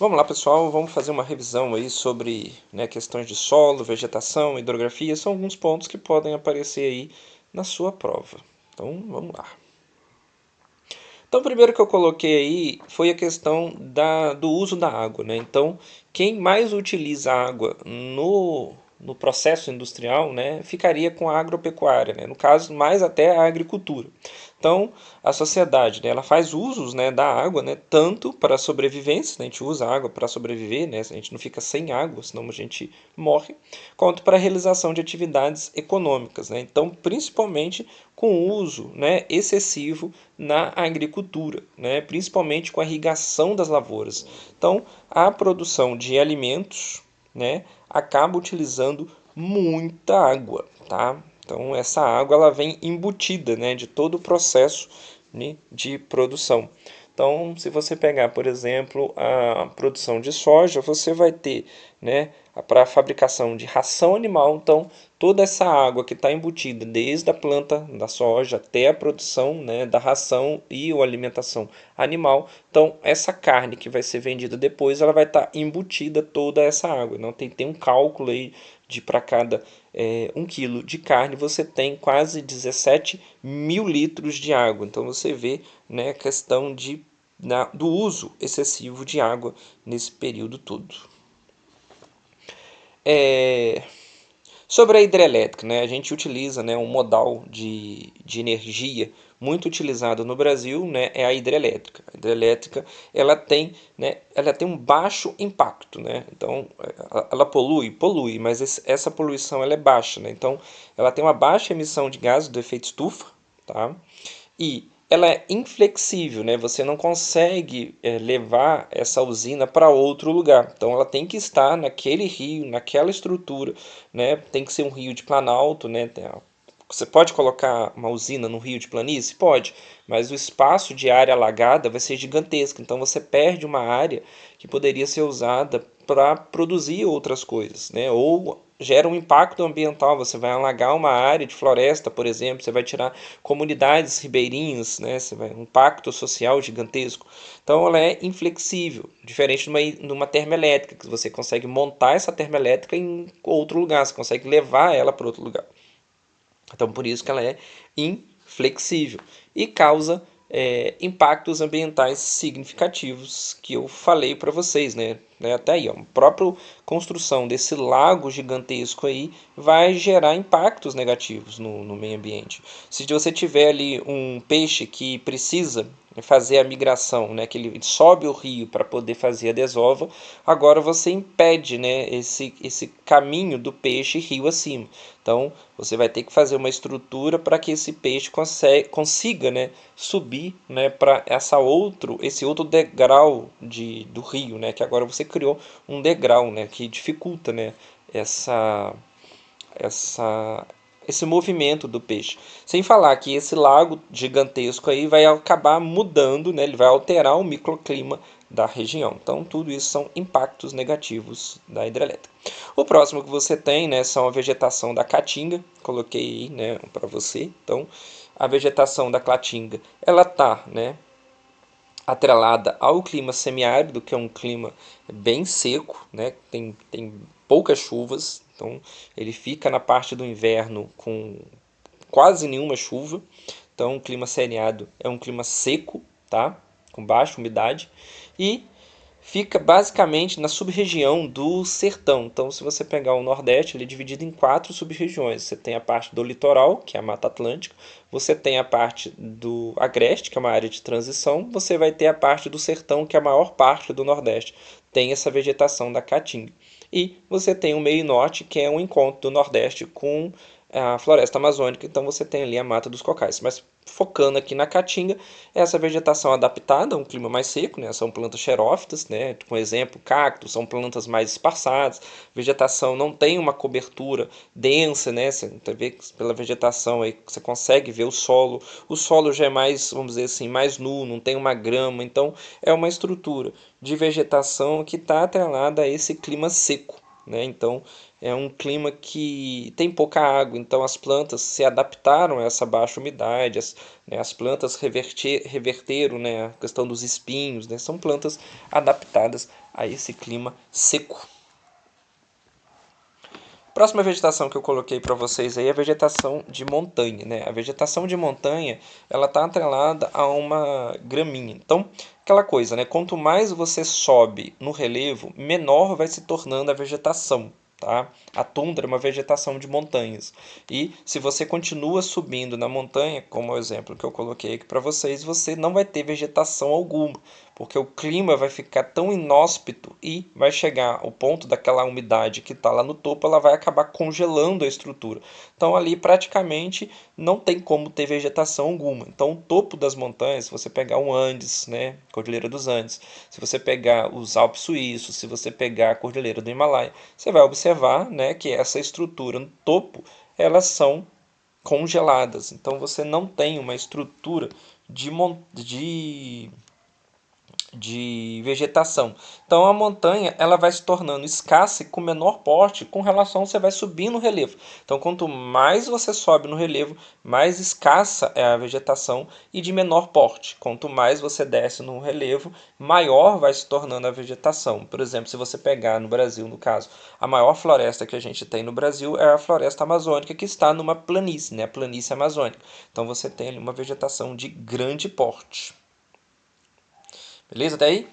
Vamos lá, pessoal, vamos fazer uma revisão aí sobre, questões de solo, vegetação, hidrografia. São alguns pontos que podem aparecer aí na sua prova. Então, vamos lá. Então, o primeiro que eu coloquei aí foi a questão do uso da água, né? Então, quem mais utiliza água no processo industrial, né, ficaria com a agropecuária, né? No caso, mais até a agricultura. Então, a sociedade, né, ela faz usos, né, da água, né, tanto para a sobrevivência, né, a gente usa água para sobreviver, né, a gente não fica sem água, senão a gente morre, quanto para a realização de atividades econômicas, né? Então, principalmente com o uso, né, excessivo na agricultura, né, principalmente com a irrigação das lavouras. Então, a produção de alimentos, né, acaba utilizando muita água, tá? Então, essa água ela vem embutida, né, de todo o processo, né, de produção. Então, se você pegar, por exemplo, a produção de soja, você vai ter, né, para a fabricação de ração animal. Então, toda essa água que está embutida desde a planta da soja até a produção, né, da ração e a alimentação animal. Então, essa carne que vai ser vendida depois, ela vai estar embutida toda essa água. Não tem um cálculo aí de para cada 1 quilo de carne você tem quase 17 mil litros de água. Então você vê, né, a questão do uso excessivo de água nesse período todo. Sobre a hidrelétrica, né, a gente utiliza, né, um modal de energia muito utilizado no Brasil, né, é a hidrelétrica. A hidrelétrica ela tem um baixo impacto, né? Então ela polui, mas essa poluição ela é baixa, né? Então ela tem uma baixa emissão de gases do efeito estufa, tá? E ela é inflexível, né? Você não consegue levar essa usina para outro lugar. Então ela tem que estar naquele rio, naquela estrutura, né? Tem que ser um rio de planalto, né? Você pode colocar uma usina no rio de planície? Pode, mas o espaço de área alagada vai ser gigantesco. Então você perde uma área que poderia ser usada para produzir outras coisas, né? Ou gera um impacto ambiental. Você vai alagar uma área de floresta, por exemplo, você vai tirar comunidades ribeirinhas, né? Você vai um impacto social gigantesco. Então ela é inflexível, diferente de uma termoelétrica, que você consegue montar essa termoelétrica em outro lugar, você consegue levar ela para outro lugar. Então, por isso que ela é inflexível e causa impactos ambientais significativos que eu falei para vocês, né? Até aí, ó, a própria construção desse lago gigantesco aí vai gerar impactos negativos no meio ambiente. Se você tiver ali um peixe que precisa fazer a migração, né, que ele sobe o rio para poder fazer a desova, agora você impede, né, esse caminho do peixe rio acima. Então você vai ter que fazer uma estrutura para que esse peixe consiga, né, subir, né, para esse outro degrau do rio, né, que agora você criou um degrau, né, que dificulta, né, essa essa esse movimento do peixe. Sem falar que esse lago gigantesco aí vai acabar mudando, né? Ele vai alterar o microclima da região. Então, tudo isso são impactos negativos da hidrelétrica. O próximo que você tem, né, são a vegetação da caatinga. Coloquei aí, né, para você. Então, a vegetação da caatinga, ela tá, né, atrelada ao clima semiárido, que é um clima bem seco, né? Tem poucas chuvas, então ele fica na parte do inverno com quase nenhuma chuva. Então o clima semiárido é um clima seco, tá? Com baixa umidade e fica basicamente na sub-região do sertão. Então, se você pegar o Nordeste, ele é dividido em 4 sub-regiões. Você tem a parte do litoral, que é a Mata Atlântica, você tem a parte do Agreste, que é uma área de transição, você vai ter a parte do sertão, que é a maior parte do Nordeste. Tem essa vegetação da caatinga. E você tem o meio norte, que é um encontro do Nordeste com a floresta amazônica, então você tem ali a mata dos cocais. Mas focando aqui na caatinga, essa vegetação adaptada a um clima mais seco, né? São plantas xerófitas, né? Com exemplo, cactos, são plantas mais esparçadas. Vegetação não tem uma cobertura densa, né? Você vê pela vegetação aí você consegue ver o solo. O solo já é mais, vamos dizer assim, mais nu, não tem uma grama, então é uma estrutura de vegetação que está atrelada a esse clima seco, né? Então é um clima que tem pouca água, então as plantas se adaptaram a essa baixa umidade, as plantas reverteram, né, a questão dos espinhos, né, são plantas adaptadas a esse clima seco. Próxima vegetação que eu coloquei para vocês aí é a vegetação de montanha, né? A vegetação de montanha, ela está atrelada a uma graminha. Então, aquela coisa, né? Quanto mais você sobe no relevo, menor vai se tornando a vegetação, tá? A tundra é uma vegetação de montanhas. E se você continua subindo na montanha, como o exemplo que eu coloquei aqui para vocês, você não vai ter vegetação alguma, porque o clima vai ficar tão inóspito e vai chegar ao ponto daquela umidade que está lá no topo, ela vai acabar congelando a estrutura. Então ali praticamente não tem como ter vegetação alguma. Então o topo das montanhas, se você pegar o Andes, né, Cordilheira dos Andes, se você pegar os Alpes Suíços, se você pegar a Cordilheira do Himalaia, você vai observar, né, que essa estrutura no topo, elas são congeladas. Então você não tem uma estrutura de vegetação. Então a montanha ela vai se tornando escassa e com menor porte com relação você vai subindo no relevo. Então quanto mais você sobe no relevo, mais escassa é a vegetação e de menor porte. Quanto mais você desce no relevo, maior vai se tornando a vegetação. Por exemplo, se você pegar no Brasil, no caso, a maior floresta que a gente tem no Brasil é a floresta amazônica que está numa planície, né? A planície amazônica. Então você tem ali uma vegetação de grande porte. Beleza até aí?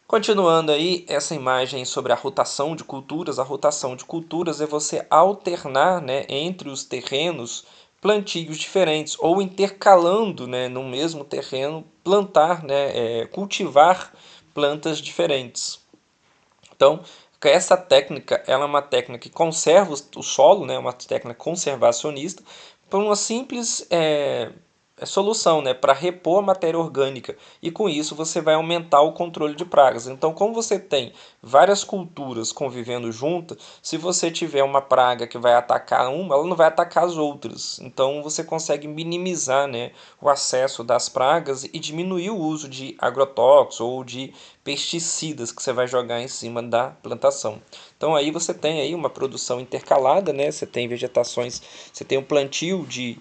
Continuando aí essa imagem sobre a rotação de culturas, a rotação de culturas é você alternar, né, entre os terrenos plantios diferentes ou intercalando, né, no mesmo terreno plantar, né, cultivar plantas diferentes. Então, essa técnica ela é uma técnica que conserva o solo, né, uma técnica conservacionista, por uma simples solução, né, para repor a matéria orgânica e com isso você vai aumentar o controle de pragas. Então, como você tem várias culturas convivendo juntas, se você tiver uma praga que vai atacar uma, ela não vai atacar as outras. Então, você consegue minimizar, né, o acesso das pragas e diminuir o uso de agrotóxicos ou de pesticidas que você vai jogar em cima da plantação. Então aí você tem aí uma produção intercalada, né? Você tem vegetações, você tem um plantio de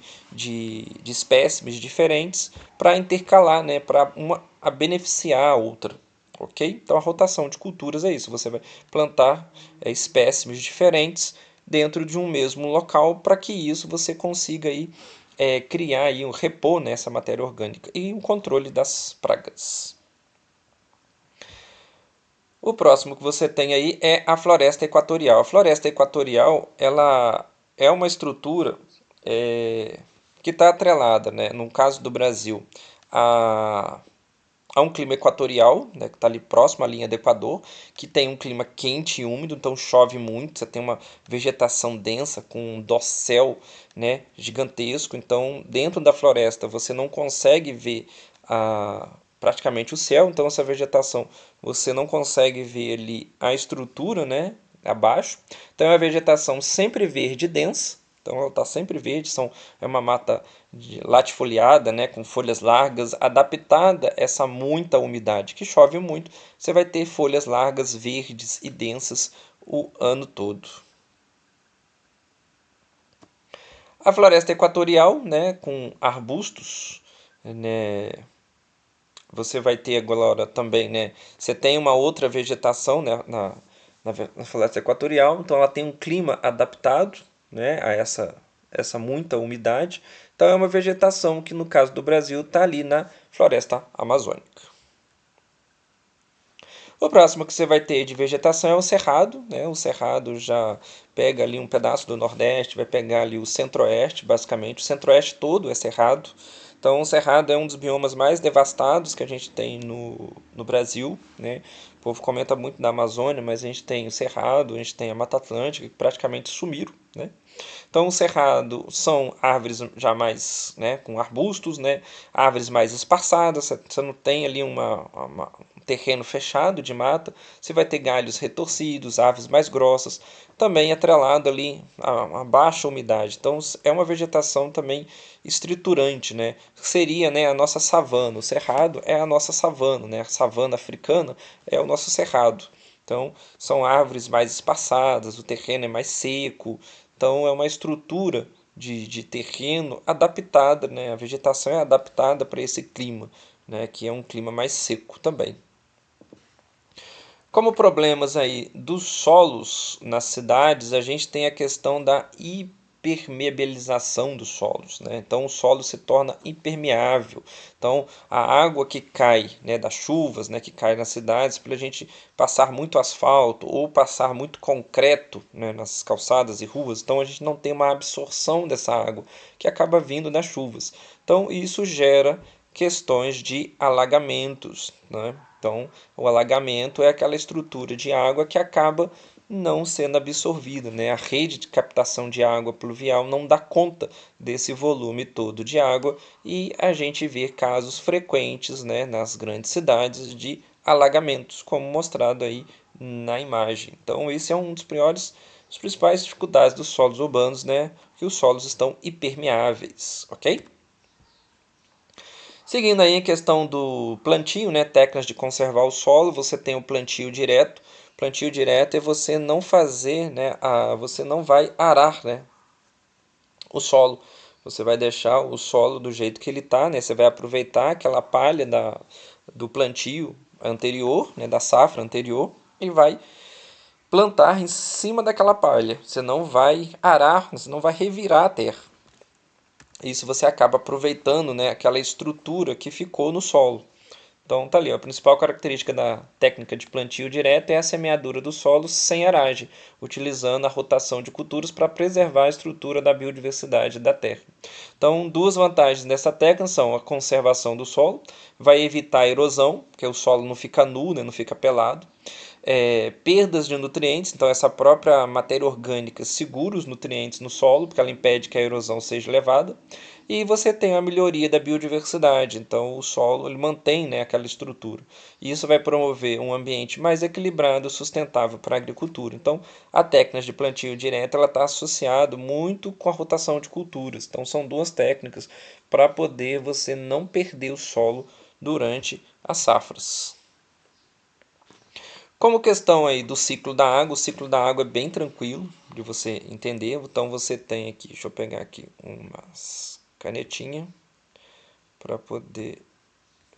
espécimes diferentes para intercalar, né? Para uma a beneficiar a outra. Ok? Então a rotação de culturas é isso. Você vai plantar espécimes diferentes dentro de um mesmo local para que isso você consiga aí, criar aí, repor nessa matéria orgânica e o controle das pragas. O próximo que você tem aí é a floresta equatorial. A floresta equatorial ela é uma estrutura que está atrelada, né, no caso do Brasil, a, a um clima equatorial, né, que está ali próximo à linha do Equador, que tem um clima quente e úmido, então chove muito, você tem uma vegetação densa com um dossel, né, gigantesco, então dentro da floresta você não consegue ver praticamente o céu, então essa vegetação você não consegue ver ali a estrutura, né, abaixo. Então é uma vegetação sempre verde e densa, então ela está sempre verde, é uma mata latifoliada, né, com folhas largas, adaptada a essa muita umidade, que chove muito, você vai ter folhas largas, verdes e densas o ano todo. A floresta equatorial, né, com arbustos, né, você vai ter agora também, né, você tem uma outra vegetação, né, na floresta equatorial, então ela tem um clima adaptado, né, a essa muita umidade. Então é uma vegetação que no caso do Brasil está ali na floresta amazônica. O próximo que você vai ter de vegetação é o cerrado, né? O cerrado já pega ali um pedaço do Nordeste, vai pegar ali o Centro-Oeste, basicamente. O Centro-Oeste todo é cerrado. Então, o cerrado é um dos biomas mais devastados que a gente tem no Brasil, né? O povo comenta muito da Amazônia, mas a gente tem o cerrado, a gente tem a Mata Atlântica, que praticamente sumiram, né? Então, o cerrado são árvores já mais, né, com arbustos, né, árvores mais espaçadas, você não tem ali um terreno fechado de mata, você vai ter galhos retorcidos, árvores mais grossas, também atrelado ali a baixa umidade. Então, é uma vegetação também estriturante, né? Seria, né, a nossa savana. O cerrado é a nossa savana, né? A savana africana é o nosso cerrado. Então, são árvores mais espaçadas, o terreno é mais seco, então é uma estrutura de terreno adaptada, né? A vegetação é adaptada para esse clima, né? Que é um clima mais seco também. Como problemas aí dos solos nas cidades, a gente tem a questão da hipermeabilização dos solos, né? Então o solo se torna impermeável. Então a água que cai, né, das chuvas, né, que cai nas cidades, para a gente passar muito asfalto ou passar muito concreto, né, nas calçadas e ruas, então a gente não tem uma absorção dessa água que acaba vindo das chuvas. Então isso gera questões de alagamentos, né? Então, o alagamento é aquela estrutura de água que acaba não sendo absorvida, né? A rede de captação de água pluvial não dá conta desse volume todo de água e a gente vê casos frequentes, né, nas grandes cidades de alagamentos, como mostrado aí na imagem. Então, esse é um dos piores, as principais dificuldades dos solos urbanos, né? Que os solos estão hipermeáveis, ok? Seguindo aí a questão do plantio, né, técnicas de conservar o solo, você tem o plantio direto. Plantio direto é você não fazer, né, você não vai arar, né, o solo. Você vai deixar o solo do jeito que ele está, né? Você vai aproveitar aquela palha do plantio anterior, né, da safra anterior, e vai plantar em cima daquela palha. Você não vai arar, você não vai revirar a terra. Isso você acaba aproveitando, né, aquela estrutura que ficou no solo. Então tá ali, ó, a principal característica da técnica de plantio direto é a semeadura do solo sem aragem, utilizando a rotação de culturas para preservar a estrutura da biodiversidade da terra. Então, duas vantagens dessa técnica são a conservação do solo, vai evitar a erosão, porque o solo não fica nu, né, não fica pelado, perdas de nutrientes, então essa própria matéria orgânica segura os nutrientes no solo, porque ela impede que a erosão seja levada, e você tem a melhoria da biodiversidade, então o solo ele mantém, né, aquela estrutura. E isso vai promover um ambiente mais equilibrado e sustentável para a agricultura. Então, a técnica de plantio direto está associada muito com a rotação de culturas. Então, são duas técnicas para poder você não perder o solo durante as safras. Como questão aí do ciclo da água, o ciclo da água é bem tranquilo de você entender. Então você tem aqui, deixa eu pegar aqui umas canetinha para poder.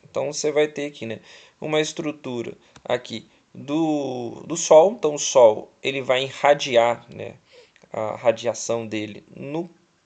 Então você vai ter aqui, né, uma estrutura aqui do Sol. Então o Sol ele vai irradiar, né, a radiação dele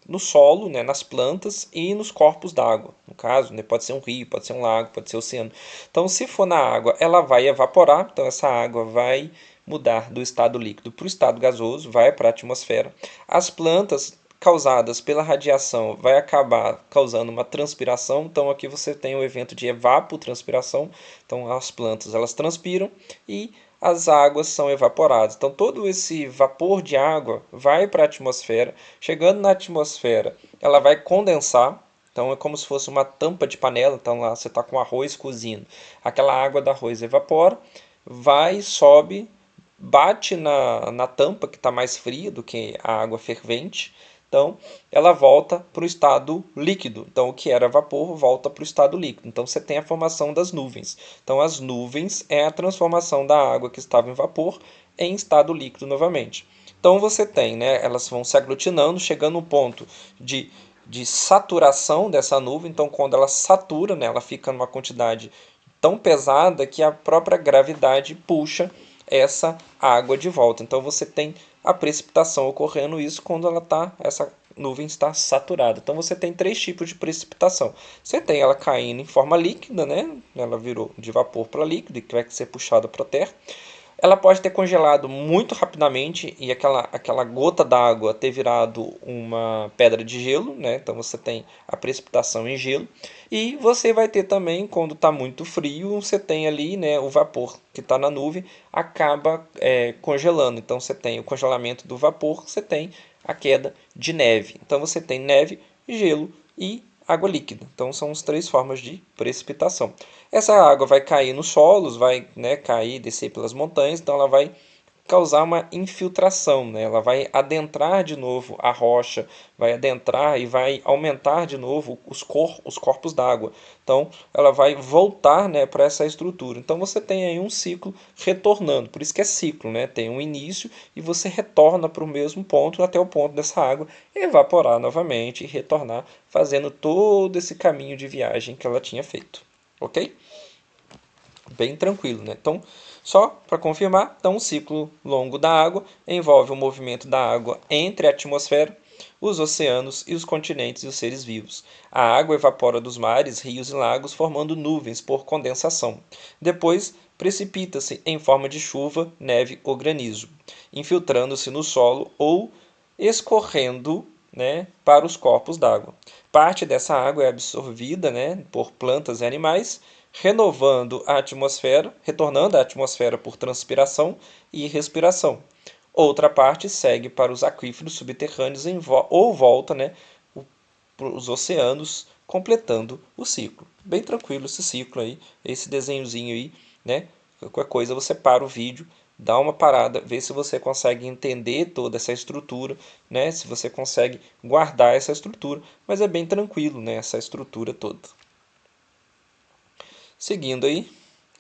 no solo, né, nas plantas e nos corpos d'água. No caso, né, pode ser um rio, pode ser um lago, pode ser um oceano. Então, se for na água, ela vai evaporar. Então, essa água vai mudar do estado líquido para o estado gasoso, vai para a atmosfera. As plantas causadas pela radiação vai acabar causando uma transpiração. Então, aqui você tem o evento de evapotranspiração. Então, as plantas elas transpiram e as águas são evaporadas. Então, todo esse vapor de água vai para a atmosfera. Chegando na atmosfera, ela vai condensar. Então, é como se fosse uma tampa de panela. Então, lá você está com arroz cozindo. Aquela água do arroz evapora, vai, sobe, bate na tampa que está mais fria do que a água fervente. Então, ela volta para o estado líquido. Então, o que era vapor volta para o estado líquido. Então, você tem a formação das nuvens. Então, as nuvens é a transformação da água que estava em vapor em estado líquido novamente. Então, você tem, né, elas vão se aglutinando, chegando no ponto de saturação dessa nuvem. Então, quando ela satura, né, ela fica numa quantidade tão pesada que a própria gravidade puxa essa água de volta. Então você tem a precipitação ocorrendo isso quando essa nuvem está saturada. Então você tem três tipos de precipitação. Você tem ela caindo em forma líquida, né? Ela virou de vapor para líquido e que vai ser puxada para a terra. Ela pode ter congelado muito rapidamente e aquela gota d'água ter virado uma pedra de gelo, né? Então você tem a precipitação em gelo. E você vai ter também, quando está muito frio, você tem ali, né, o vapor que está na nuvem acaba congelando. Então você tem o congelamento do vapor, você tem a queda de neve. Então você tem neve, gelo e água líquida. Então são as três formas de precipitação. Essa água vai cair nos solos, vai, né, cair, descer pelas montanhas, então ela vai causar uma infiltração, né? Ela vai adentrar de novo a rocha, vai adentrar e vai aumentar de novo os corpos d'água. Então, ela vai voltar, né, para essa estrutura. Então, você tem aí um ciclo retornando. Por isso que é ciclo, né? Tem um início e você retorna para o mesmo ponto até o ponto dessa água evaporar novamente e retornar, fazendo todo esse caminho de viagem que ela tinha feito. Ok? Bem tranquilo, né? Então, só para confirmar, então, um ciclo longo da água envolve o movimento da água entre a atmosfera, os oceanos e os continentes e os seres vivos. A água evapora dos mares, rios e lagos, formando nuvens por condensação. Depois, precipita-se em forma de chuva, neve ou granizo, infiltrando-se no solo ou escorrendo, né, para os corpos d'água. Parte dessa água é absorvida, né, por plantas e animais, renovando a atmosfera, retornando à atmosfera por transpiração e respiração. Outra parte segue para os aquíferos subterrâneos ou volta, né, para os oceanos, completando o ciclo. Bem tranquilo esse ciclo aí, esse desenhozinho aí, né? Qualquer coisa você para o vídeo, dá uma parada, vê se você consegue entender toda essa estrutura, né? Se você consegue guardar essa estrutura, mas é bem tranquilo, né? Essa estrutura toda. Seguindo aí,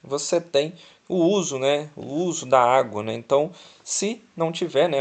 você tem o uso, né, o uso da água, né? Então, se não tiver, né,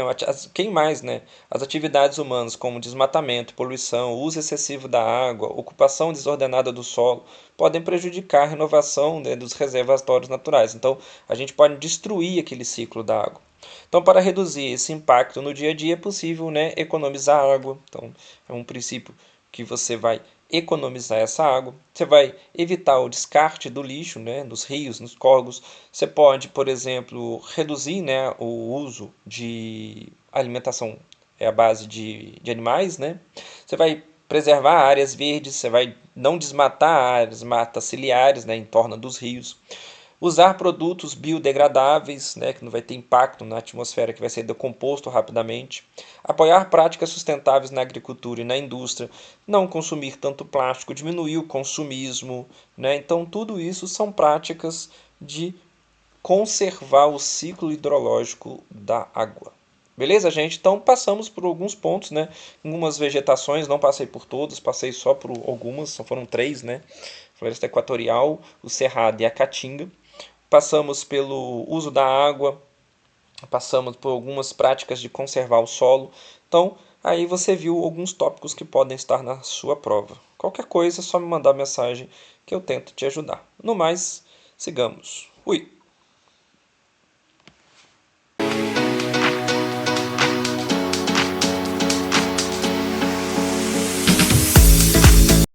quem mais, né, as atividades humanas como desmatamento, poluição, uso excessivo da água, ocupação desordenada do solo, podem prejudicar a renovação, né, dos reservatórios naturais. Então, a gente pode destruir aquele ciclo da água. Então, para reduzir esse impacto no dia a dia, é possível, né, economizar água. Então, é um princípio que você vai economizar essa água. Você vai evitar o descarte do lixo, né, nos rios, nos córregos. Você pode, por exemplo, reduzir, né, o uso de alimentação à base de animais. Né? Você vai preservar áreas verdes, você vai não desmatar áreas, matas ciliares, né, em torno dos rios. Usar produtos biodegradáveis, né, que não vai ter impacto na atmosfera, que vai ser decomposto rapidamente. Apoiar práticas sustentáveis na agricultura e na indústria. Não consumir tanto plástico, diminuir o consumismo. Né? Então, tudo isso são práticas de conservar o ciclo hidrológico da água. Beleza, gente? Então passamos por alguns pontos, né? Algumas vegetações, não passei por todas, passei só por algumas, só foram três, né? Floresta Equatorial, o Cerrado e a Caatinga. Passamos pelo uso da água, passamos por algumas práticas de conservar o solo. Então, aí você viu alguns tópicos que podem estar na sua prova. Qualquer coisa, é só me mandar mensagem que eu tento te ajudar. No mais, sigamos. Fui!